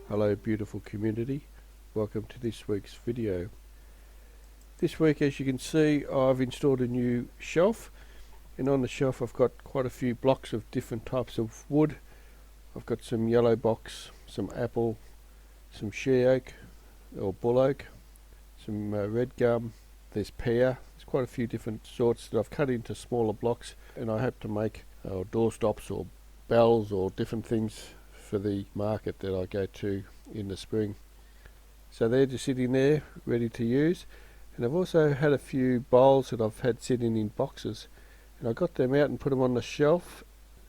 Hello beautiful community, welcome to this week's video. This week, as you can see, I've installed a new shelf, and on the shelf I've got quite a few blocks of different types of wood. I've got some yellow box, some apple, some she oak or bull oak, some red gum, there's pear. There's quite a few different sorts that I've cut into smaller blocks, and I hope to make door stops or bells or different things for the market that I go to in the spring. So they're just sitting there ready to use, and I've also had a few bowls that I've had sitting in boxes, and I got them out and put them on the shelf,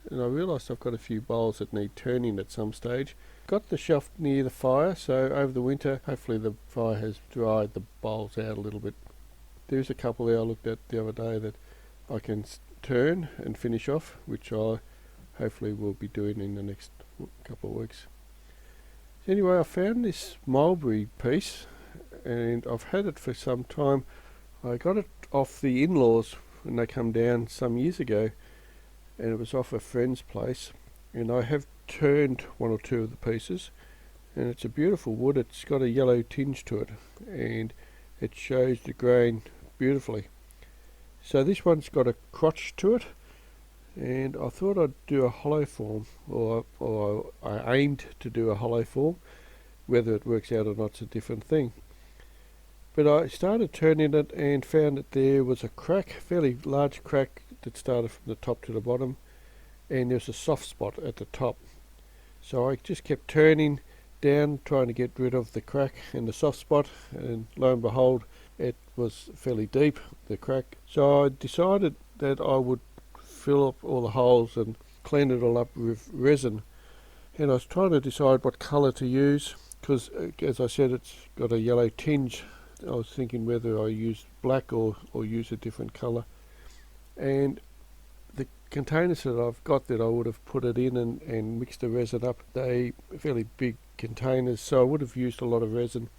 and I realised I've got a few bowls that need turning at some stage. Got the shelf near the fire, so over the winter hopefully the fire has dried the bowls out a little bit. There's a couple there I looked at the other day that I can turn and finish off, which I hopefully will be doing in the next couple of weeks. Anyway, I found this mulberry piece, and I've had it for some time. I got it off the in-laws when they come down some years ago, and it was off a friend's place, and I have turned one or two of the pieces, and it's a beautiful wood. It's got a yellow tinge to it, and it shows the grain beautifully. So this one's got a crotch to it, and I thought I'd do a hollow form, or I aimed to do a hollow form. Whether it works out or not's a different thing. But I started turning it and found that there was a crack, fairly large crack that started from the top to the bottom, and there's a soft spot at the top. So I just kept turning down, trying to get rid of the crack and the soft spot, and lo and behold, it was fairly deep, the crack. So I decided that I would fill up all the holes and clean it all up with resin, and I was trying to decide what colour to use, because as I said, it's got a yellow tinge. I was thinking whether I use black or use a different colour, and the containers that I've got that I would have put it in and mixed the resin up, they fairly big containers, so I would have used a lot of resin.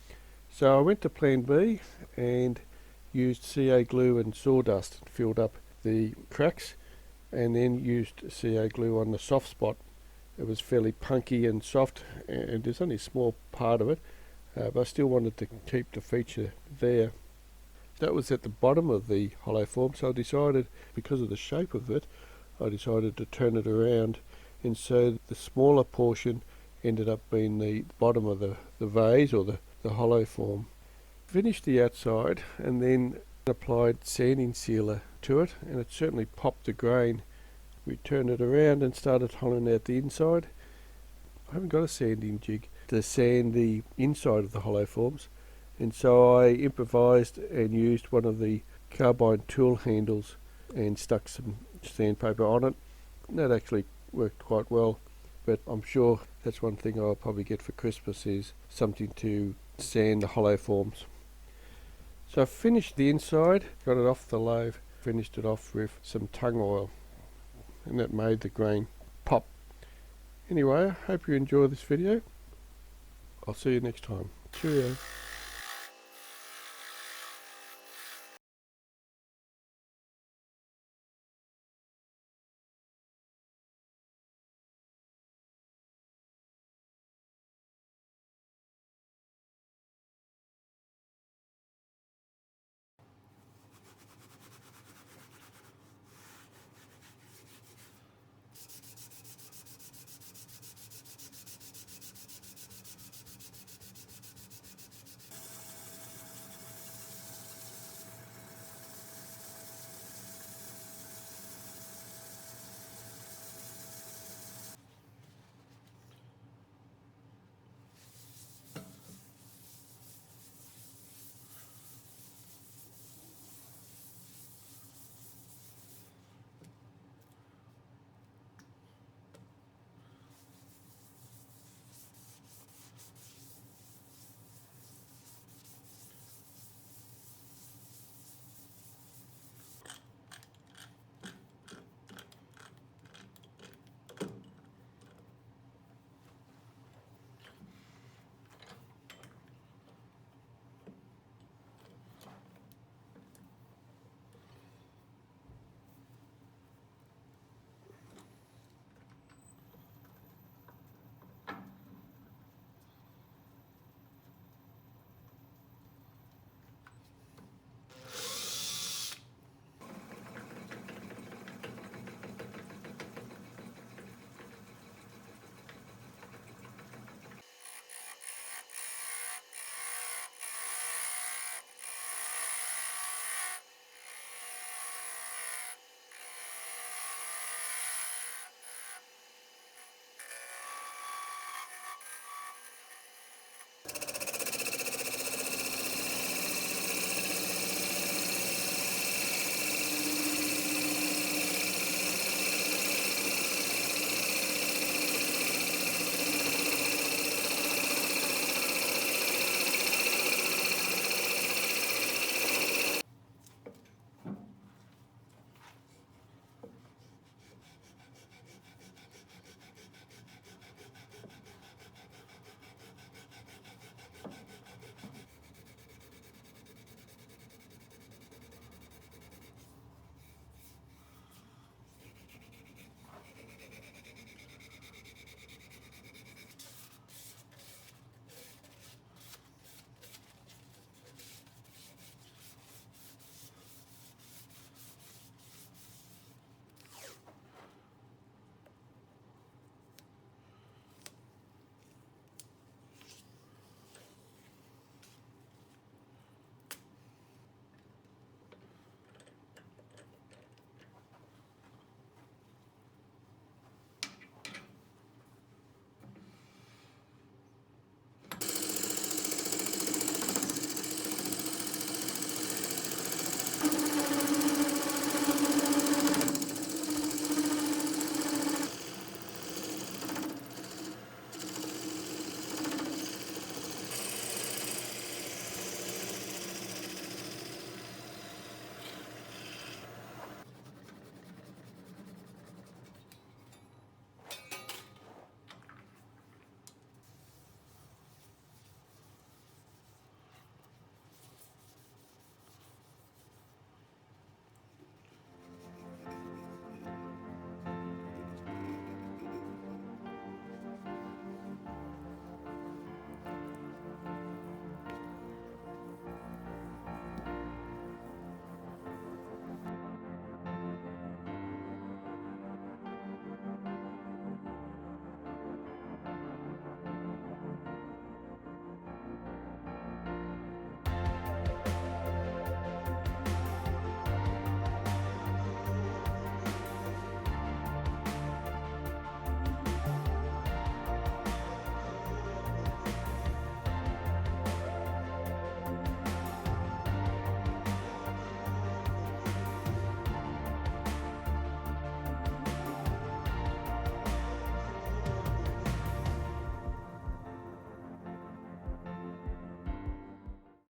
So I went to plan B and used CA glue and sawdust and filled up the cracks, and then used CA glue on the soft spot. It was fairly punky and soft, and there's only a small part of it, but I still wanted to keep the feature there. That was at the bottom of the hollow form, so I decided, because of the shape of it, I decided to turn it around, and so the smaller portion ended up being the bottom of the vase, or the hollow form. Finished the outside and then applied sanding sealer to it, and it certainly popped the grain. We turned it around and started hollowing out the inside. I haven't got a sanding jig to sand the inside of the hollow forms, and so I improvised and used one of the carbine tool handles and stuck some sandpaper on it. And that actually worked quite well, but I'm sure that's one thing I'll probably get for Christmas, is something to sand the hollow forms. So I finished the inside, got it off the lathe, finished it off with some tung oil, and that made the grain pop. Anyway, I hope you enjoy this video. I'll see you next time. Cheerio.